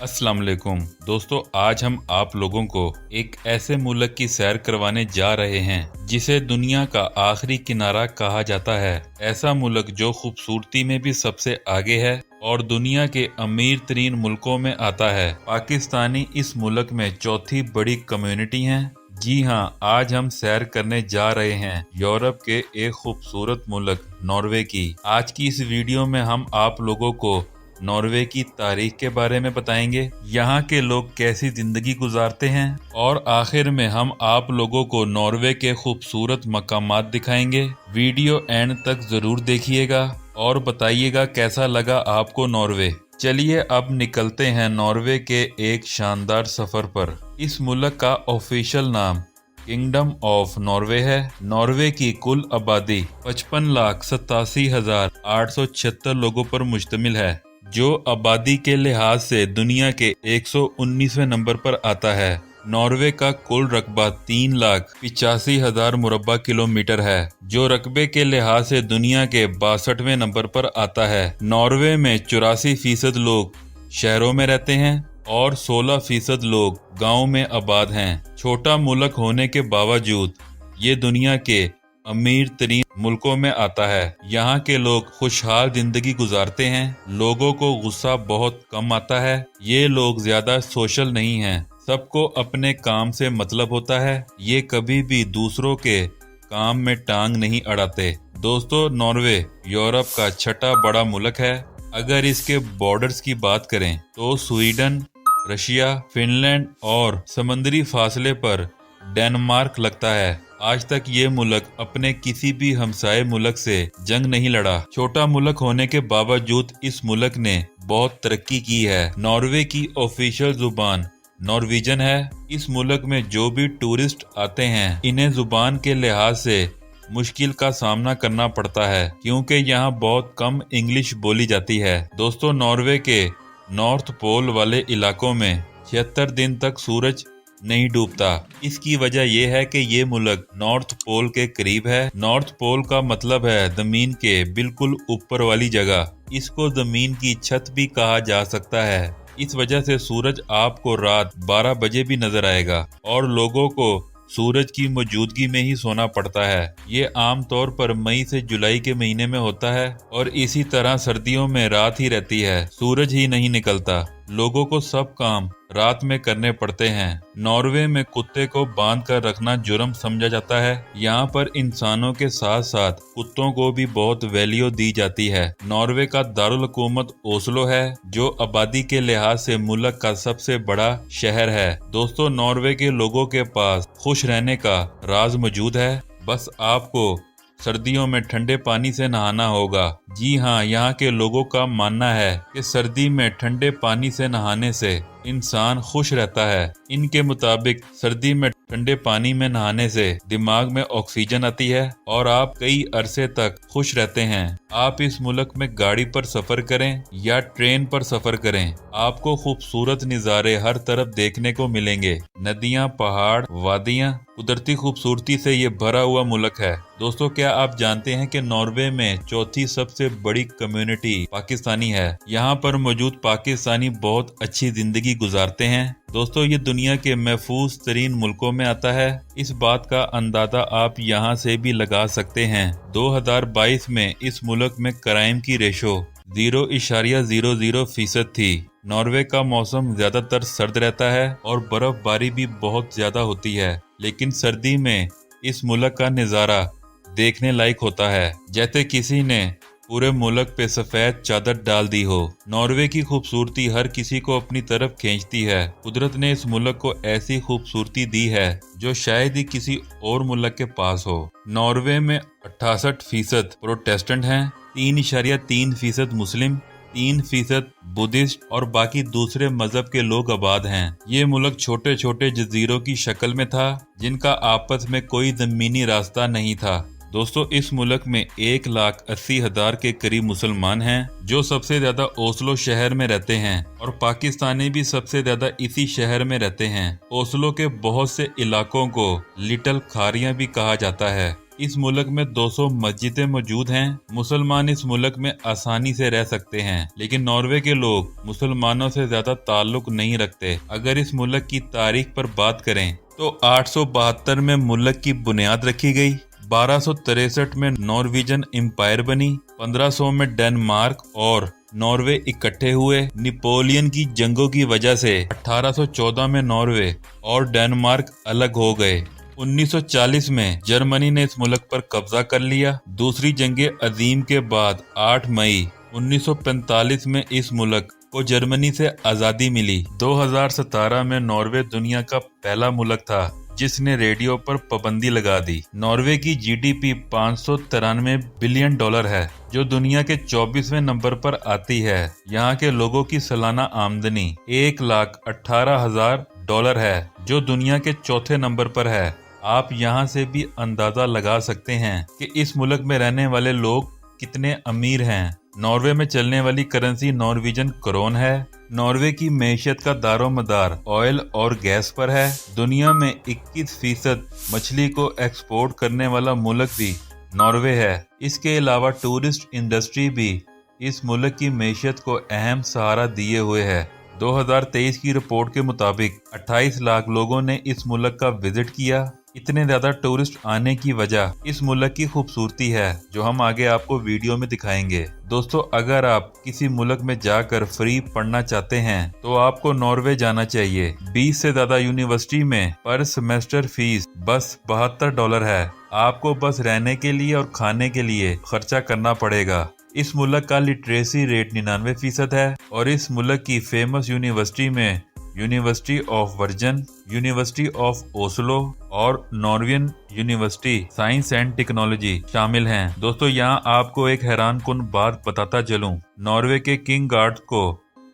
अस्सलाम वालेकुम दोस्तों, आज हम आप लोगों को एक ऐसे मुल्क की सैर करवाने जा रहे हैं जिसे दुनिया का आखिरी किनारा कहा जाता है। ऐसा मुल्क जो खूबसूरती में भी सबसे आगे है और दुनिया के अमीर तरीन मुल्कों में आता है। पाकिस्तानी इस मुल्क में चौथी बड़ी कम्युनिटी है। जी हाँ, आज हम सैर करने जा रहे हैं यूरोप के एक खूबसूरत मुल्क नॉर्वे की। आज की इस वीडियो में हम आप लोगों को नॉर्वे की तारीख के बारे में बताएंगे, यहाँ के लोग कैसी जिंदगी गुजारते हैं और आखिर में हम आप लोगों को नॉर्वे के खूबसूरत मकामात दिखाएंगे। वीडियो एंड तक जरूर देखिएगा और बताइएगा कैसा लगा आपको नॉर्वे। चलिए अब निकलते हैं नॉर्वे के एक शानदार सफर पर। इस मुल्क का ऑफिशियल नाम किंगडम ऑफ नॉर्वे है। नॉर्वे की कुल आबादी 55,87,876 लोगों पर मुश्तमिल है, जो आबादी के लिहाज से दुनिया के 119वें नंबर पर आता है। नॉर्वे का कुल रकबा 3,85,000 मुरब्बा किलोमीटर है, जो रकबे के लिहाज से दुनिया के 62वें नंबर पर आता है। नॉर्वे में 84% लोग शहरों में रहते हैं और 16% लोग गांव में आबाद हैं। छोटा मुल्क होने के बावजूद ये दुनिया के अमीर तरीन मुल्कों में आता है। यहाँ के लोग खुशहाल जिंदगी गुजारते हैं। लोगों को गुस्सा बहुत कम आता है। ये लोग ज्यादा सोशल नहीं हैं। सबको अपने काम से मतलब होता है। ये कभी भी दूसरों के काम में टांग नहीं अड़ाते। दोस्तों, नॉर्वे यूरोप का छठा बड़ा मुल्क है। अगर इसके बॉर्डर्स की बात करें तो स्वीडन, रशिया, फिनलैंड और समुद्री फासले पर डेनमार्क लगता है। आज तक ये मुल्क अपने किसी भी हमसाये मुल्क से जंग नहीं लड़ा। छोटा मुल्क होने के बावजूद इस मुल्क ने बहुत तरक्की की है। नॉर्वे की ऑफिशियल जुबान नॉर्वीजन है। इस मुल्क में जो भी टूरिस्ट आते हैं, इन्हें जुबान के लिहाज से मुश्किल का सामना करना पड़ता है, क्योंकि यहाँ बहुत कम इंग्लिश बोली जाती है। दोस्तों, नॉर्वे के नॉर्थ पोल वाले इलाकों में 76 दिन तक सूरज नहीं डूबता। इसकी वजह यह है कि ये मुल्क नॉर्थ पोल के करीब है। नॉर्थ पोल का मतलब है जमीन के बिल्कुल ऊपर वाली जगह। इसको जमीन की छत भी कहा जा सकता है। इस वजह से सूरज आपको रात 12 बजे भी नजर आएगा और लोगों को सूरज की मौजूदगी में ही सोना पड़ता है। ये आम तौर पर मई से जुलाई के महीने में होता है और इसी तरह सर्दियों में रात ही रहती है, सूरज ही नहीं निकलता। लोगों को सब काम रात में करने पड़ते हैं। नॉर्वे में कुत्ते को बांध कर रखना जुर्म समझा जाता है। यहाँ पर इंसानों के साथ साथ कुत्तों को भी बहुत वैल्यू दी जाती है। नॉर्वे का दारुल हुकूमत ओस्लो है, जो आबादी के लिहाज से मुल्क का सबसे बड़ा शहर है। दोस्तों, नॉर्वे के लोगों के पास खुश रहने का राज मौजूद है। बस आपको सर्दियों में ठंडे पानी से नहाना होगा। जी हाँ, यहाँ के लोगों का मानना है कि सर्दी में ठंडे पानी से नहाने से इंसान खुश रहता है। इनके मुताबिक सर्दी में ठंडे पानी में नहाने से दिमाग में ऑक्सीजन आती है और आप कई अरसे तक खुश रहते हैं। आप इस मुल्क में गाड़ी पर सफर करें या ट्रेन पर सफर करें, आपको खूबसूरत नज़ारे हर तरफ देखने को मिलेंगे। नदियाँ, पहाड़, वादियाँ, कुदरती खूबसूरती से ये भरा हुआ मुल्क है। दोस्तों, क्या आप जानते हैं कि नॉर्वे में चौथी सबसे बड़ी कम्युनिटी पाकिस्तानी है। यहाँ पर मौजूद पाकिस्तानी बहुत अच्छी जिंदगी गुजारते हैं। दोस्तों, ये दुनिया के महफूज तरीन मुल्कों में आता है। इस बात का अंदाजा आप यहाँ से भी लगा सकते हैं। 2022 में इस मुल्क में क्राइम की रेशो 0.00% थी। नॉर्वे का मौसम ज्यादातर सर्द रहता है और बर्फबारी भी बहुत ज्यादा होती है, लेकिन सर्दी में इस मुल्क का नज़ारा देखने लायक होता है, जैसे किसी ने पूरे मुल्क पे सफेद चादर डाल दी हो। नॉर्वे की खूबसूरती हर किसी को अपनी तरफ खींचती है। कुदरत ने इस मुल्क को ऐसी खूबसूरती दी है जो शायद ही किसी और मुल्क के पास हो। नॉर्वे में 68% प्रोटेस्टेंट हैं, 3.3% मुस्लिम, 3% बुद्धिस्ट और बाकी दूसरे मजहब के लोग आबाद हैं। ये मुल्क छोटे छोटे जजीरों की शक्ल में था, जिनका आपस में कोई जमीनी रास्ता नहीं था। दोस्तों, इस मुल्क में 1,80,000 के करीब मुसलमान हैं, जो सबसे ज्यादा ओस्लो शहर में रहते हैं और पाकिस्तानी भी सबसे ज्यादा इसी शहर में रहते हैं। ओस्लो के बहुत से इलाकों को लिटिल खारियां भी कहा जाता है। इस मुल्क में 200 मस्जिदें मौजूद हैं। मुसलमान इस मुल्क में आसानी से रह सकते हैं, लेकिन नॉर्वे के लोग मुसलमानों से ज्यादा ताल्लुक नहीं रखते। अगर इस मुल्क की तारीख पर बात करें तो 872 में मुल्क की बुनियाद रखी गई, 1263 में नॉर्वेजियन एम्पायर बनी, 1500 में डेनमार्क और नॉर्वे इकट्ठे हुए। नेपोलियन की जंगों की वजह से 1814 में नॉर्वे और डेनमार्क अलग हो गए। 1940 में जर्मनी ने इस मुल्क पर कब्जा कर लिया। दूसरी जंगे अजीम के बाद 8 मई 1945 में इस मुल्क को जर्मनी से आज़ादी मिली। 2017 में नॉर्वे दुनिया का पहला मुल्क था जिसने रेडियो पर पाबंदी लगा दी। नॉर्वे की जीडीपी 593 बिलियन डॉलर है, जो दुनिया के 24वें नंबर पर आती है। यहाँ के लोगों की सालाना आमदनी 1,18,000 डॉलर है, जो दुनिया के चौथे नंबर पर है। आप यहाँ से भी अंदाजा लगा सकते हैं कि इस मुल्क में रहने वाले लोग कितने अमीर हैं। नॉर्वे में चलने वाली करेंसी नॉर्वेजियन क्रोन है। नॉर्वे की मैशियत का दारोमदार ऑयल और गैस पर है। दुनिया में 21% मछली को एक्सपोर्ट करने वाला मुल्क भी नॉर्वे है। इसके अलावा टूरिस्ट इंडस्ट्री भी इस मुल्क की मैशियत को अहम सहारा दिए हुए है। 2023 की रिपोर्ट के मुताबिक 28 लाख लोगों ने इस मुल्क का विजिट किया। इतने ज्यादा टूरिस्ट आने की वजह इस मुल्क की खूबसूरती है, जो हम आगे आपको वीडियो में दिखाएंगे। दोस्तों, अगर आप किसी मुल्क में जाकर फ्री पढ़ना चाहते हैं तो आपको नॉर्वे जाना चाहिए। 20 से ज्यादा यूनिवर्सिटी में पर सेमेस्टर फीस बस $72 है। आपको बस रहने के लिए और खाने के लिए खर्चा करना पड़ेगा। इस मुल्क का लिटरेसी रेट 99% है और इस मुल्क की फेमस यूनिवर्सिटी में university of Bergen, university of Oslo और Norwegian university science and technology शामिल हैं। दोस्तों, यहाँ आपको एक हैरानकुन बात बताता चलूं। नॉर्वे के किंग गार्ड को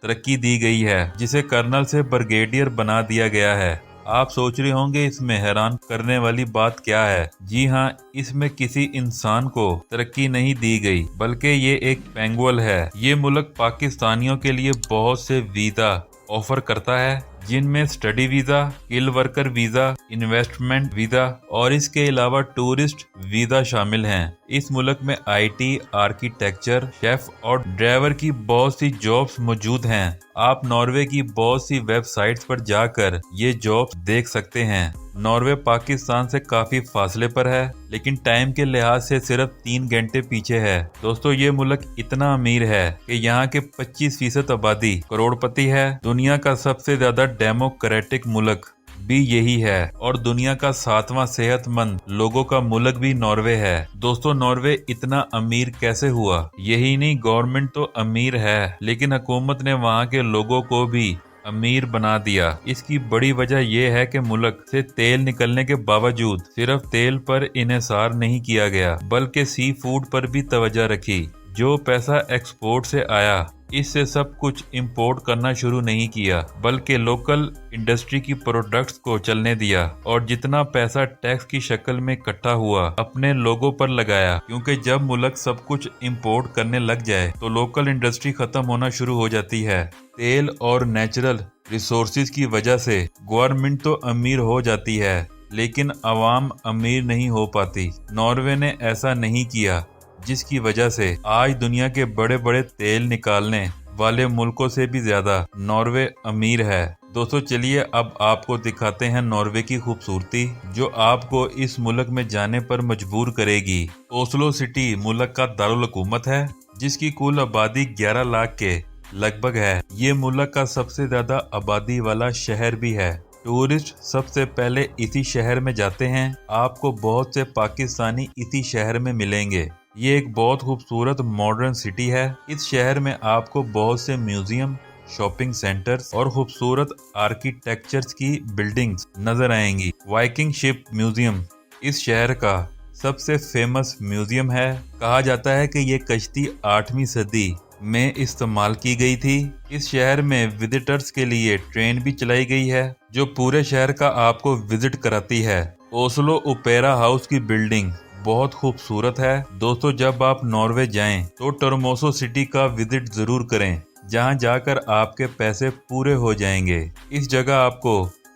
तरक्की दी गई है, जिसे कर्नल से ब्रिगेडियर बना दिया गया है। आप सोच रहे होंगे इसमें हैरान करने वाली बात क्या है। जी हाँ, इसमें किसी इंसान को तरक्की नहीं दी गई, बल्कि ये एक पेंगुइन है। ये मुल्क पाकिस्तानियों के लिए बहुत से वीजा ऑफर करता है, जिनमें study visa, skill worker visa, investment visa और इसके अलावा टूरिस्ट वीजा शामिल हैं। इस मुल्क में आईटी, आर्किटेक्चर, शेफ और ड्राइवर की बहुत सी जॉब्स मौजूद हैं। आप नॉर्वे की बहुत सी वेबसाइट्स पर जाकर ये जॉब्स देख सकते हैं। नॉर्वे पाकिस्तान से काफी फासले पर है, लेकिन टाइम के लिहाज से सिर्फ 3 घंटे पीछे है। दोस्तों, ये मुल्क इतना अमीर है कि यहाँ के 25% आबादी करोड़पति है। दुनिया का सबसे ज्यादा डेमोक्रेटिक मुल्क भी यही है और दुनिया का 7वां सेहतमंद लोगों का मुल्क भी नॉर्वे है। दोस्तों, नॉर्वे इतना अमीर कैसे हुआ? यही नहीं, गवर्नमेंट तो अमीर है, लेकिन हुकूमत ने वहाँ के लोगों को भी अमीर बना दिया। इसकी बड़ी वजह यह है कि मुल्क से तेल निकलने के बावजूद सिर्फ तेल पर इन्हिसार नहीं किया गया, बल्कि सी फूड पर भी तवज्जो रखी। जो पैसा एक्सपोर्ट से आया, इससे सब कुछ इंपोर्ट करना शुरू नहीं किया, बल्कि लोकल इंडस्ट्री की प्रोडक्ट्स को चलने दिया। और जितना पैसा टैक्स की शक्ल में इकट्ठा हुआ, अपने लोगों पर लगाया, क्योंकि जब मुल्क सब कुछ इंपोर्ट करने लग जाए तो लोकल इंडस्ट्री खत्म होना शुरू हो जाती है। तेल और नेचुरल रिसोर्सेज की वजह से गवर्नमेंट तो अमीर हो जाती है, लेकिन अवाम अमीर नहीं हो पाती। नॉर्वे ने ऐसा नहीं किया, जिसकी वजह से आज दुनिया के बड़े बड़े तेल निकालने वाले मुल्कों से भी ज्यादा नॉर्वे अमीर है। दोस्तों, चलिए अब आपको दिखाते हैं नॉर्वे की खूबसूरती, जो आपको इस मुल्क में जाने पर मजबूर करेगी। ओस्लो सिटी मुल्क का दारुल हुकूमत है, जिसकी कुल आबादी 11 लाख के लगभग है। ये मुल्क का सबसे ज्यादा आबादी वाला शहर भी है। टूरिस्ट सबसे पहले इसी शहर में जाते हैं। आपको बहुत से पाकिस्तानी इसी शहर में मिलेंगे। ये एक बहुत खूबसूरत मॉडर्न सिटी है। इस शहर में आपको बहुत से म्यूजियम, शॉपिंग सेंटर्स और खूबसूरत आर्किटेक्चर्स की बिल्डिंग्स नजर आएंगी। वाइकिंग शिप म्यूजियम इस शहर का सबसे फेमस म्यूजियम है। कहा जाता है कि ये कश्ती 8वीं सदी में इस्तेमाल की गई थी। इस शहर में विजिटर्स के लिए ट्रेन भी चलाई गई है, जो पूरे शहर का आपको विजिट कराती है। ओस्लो ओपेरा हाउस की बिल्डिंग बहुत खूबसूरत है। दोस्तों, जब आप नॉर्वे जाएं तो टर्मोसो सिटी का विजिट जरूर करें, जहां जाकर आपके पैसे पूरे हो जाएंगे। इस जगह आपको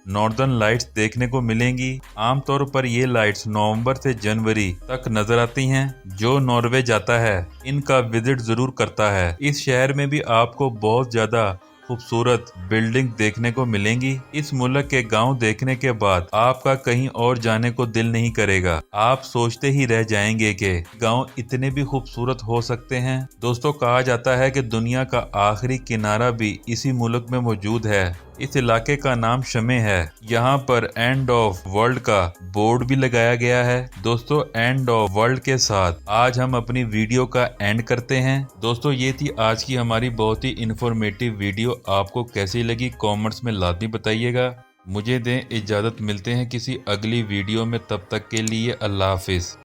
नॉर्दर्न लाइट्स देखने को मिलेंगी। आमतौर पर ये लाइट्स नवंबर से जनवरी तक नजर आती हैं। जो नॉर्वे जाता है इनका विजिट जरूर करता है। इस शहर में भी आपको बहुत ज्यादा खूबसूरत बिल्डिंग देखने को मिलेंगी। इस मुल्क के गांव देखने के बाद आपका कहीं और जाने को दिल नहीं करेगा। आप सोचते ही रह जाएंगे कि गांव इतने भी खूबसूरत हो सकते हैं। दोस्तों, कहा जाता है कि दुनिया का आखिरी किनारा भी इसी मुल्क में मौजूद है। इस इलाके का नाम शमे है। यहाँ पर एंड ऑफ वर्ल्ड का बोर्ड भी लगाया गया है। दोस्तों, एंड ऑफ वर्ल्ड के साथ आज हम अपनी वीडियो का एंड करते हैं। दोस्तों, ये थी आज की हमारी बहुत ही इंफॉर्मेटिव वीडियो। आपको कैसी लगी कमेंट्स में लाजमी बताइएगा। मुझे दें इजाजत, मिलते हैं किसी अगली वीडियो में। तब तक के लिए अल्लाह हाफिज।